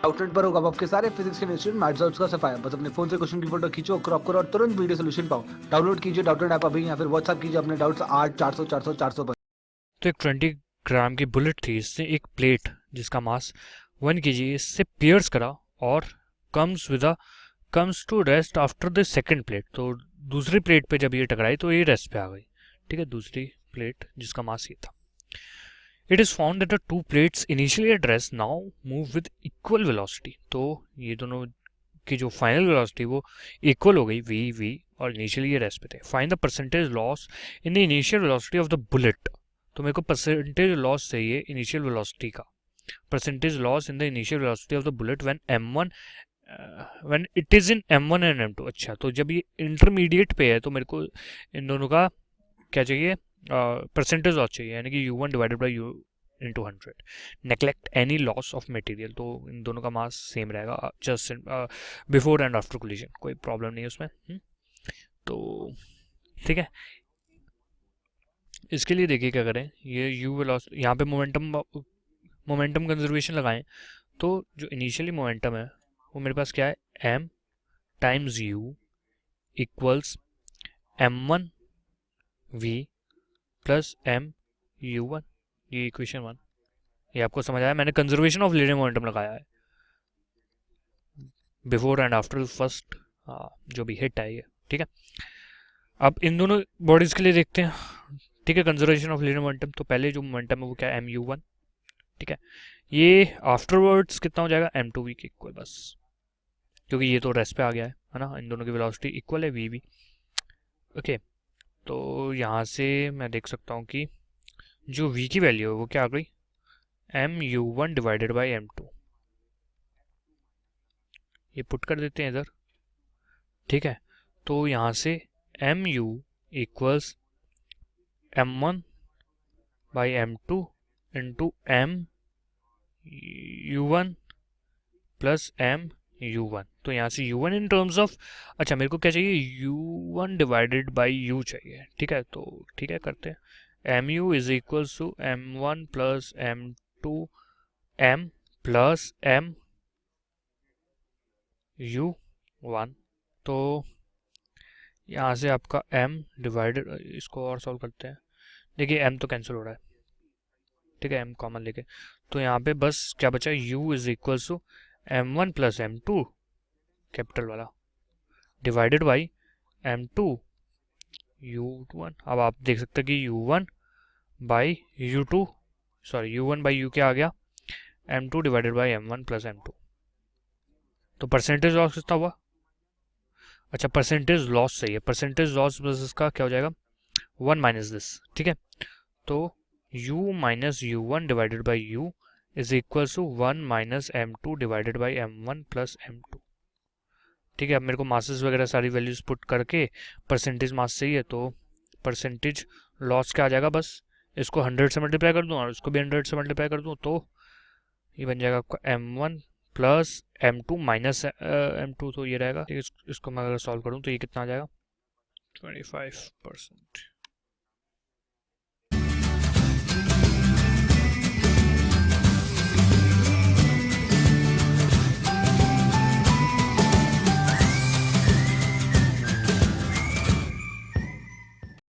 Outlet पर होगा आपके सारे फिजिक्स के इंस्टीट्यूट मैथ्स का सफाया। बस अपने फोन से क्वेश्चन की फोटो खींचो, क्रॉप करो और तुरंत वीडियो सोल्यूशन पाओ। डाउनलोड कीजिए डाउटनेट ऐप अभी या फिर व्हाट्सएप कीजिए अपने डाउट्स 8 400 400 400 पर। तो एक 20 ग्राम की बुलेट थी, इससे एक प्लेट जिसका मास 1 kg इससे पियर्स करा और comes to rest after the second plate. तो दूसरी प्लेट पे जब ये टकराई तो ये रेस्ट पे आ गई। ठीक है, दूसरी प्लेट जिसका मास ये था। It is found that the two plates initially at rest now move with equal velocity. तो ये दोनों की जो फाइनल वेलोसिटी वो इक्वल हो गई, वी वी, और इनिशियली ये रेस्ट पे थे। Find the percentage loss in the initial velocity of the bullet. तो मेरे को परसेंटेज लॉस चाहिए इनिशियल वेलोसिटी का। Percentage loss in the initial velocity of the bullet when m1 when it is in m1 and m2। अच्छा, तो जब ये intermediate पे है तो मेरे को इन दोनों का क्या चाहिए, परसेंटेज लॉस चाहिए, यानी कि u1 divided by u into 100। Neglect any loss of material, तो इन दोनों का मास सेम रहेगा just before and after collision, कोई प्रॉब्लम नहीं है उसमें। तो ठीक है, इसके लिए देखिए क्या करें, ये u वेलोसिटी यहाँ पे मोमेंटम कंजर्वेशन लगाएं। तो जो इनिशियली मोमेंटम है वो मेरे पास क्या है, m times u equals m1 v plus m u1। ये इक्वेशन 1, ये आपको समझ आया। मैंने कंजर्वेशन ऑफ लीनियर मोमेंटम लगाया है बिफोर एंड आफ्टर फर्स्ट जो भी हिट है ये। ठीक है, अब इन दोनों बॉडीज के लिए देखते हैं। ठीक है, कंजर्वेशन ऑफ लीनियर मोमेंटम, तो पहले जो मोमेंटम है वो क्या है, एम यू वन। ठीक है, ये आफ्टरवर्ड्स कितना हो जाएगा, एम टू वी के इक्वल, बस क्योंकि ये तो रेस्ट पे आ गया है ना, इन दोनों की वेलोसिटी इक्वल है वी वी। ओके, तो यहाँ से मैं देख सकता हूँ कि जो v की वैल्यू है वो क्या आ गई, M U one divided by M two. ये पुट कर देते हैं इधर। ठीक है, तो यहाँ से M U equals M one by M two into M U one plus M U one. तो यहाँ से U one in terms of, अच्छा मेरे को क्या चाहिए, U one divided by U चाहिए। ठीक है, तो ठीक है करते हैं। M U is equals to M one plus M two M plus M U one. तो यहाँ से आपका m डिवाइडेड, इसको और सॉल्व करते हैं। देखिए m तो कैंसिल हो रहा है, ठीक है, m कॉमन लेके, तो यहाँ पे बस क्या बचा, u is equals to M one plus M two capital वाला divided by M two U one. अब आप देख सकते हैं कि U one by U two, sorry U one by U क्या आ गया, M two divided by M one plus M two. तो परसेंटेज लॉस कितना हुआ, अच्छा परसेंटेज लॉस चाहिए, परसेंटेज लॉस बस इसका क्या हो जाएगा, वन माइनस दिस। ठीक है, तो u minus U one divided by u is equal to one minus M two divided by M one plus M two. ठीक है, अब मेरे को मासेस वगैरह सारी वैल्यूज पुट करके परसेंटेज मास चाहिए, तो परसेंटेज लॉस क्या आ जाएगा, बस इसको 100 से मल्टीप्लाई कर दूँ और इसको भी 100 से मल्टीप्लाई कर दूँ, तो ये बन जाएगा आपका M one plus M two minus M two, तो ये रहेगा। इसको मैं अगर सॉल्व करूँ तो ये कितना आ जाएगा, 25%।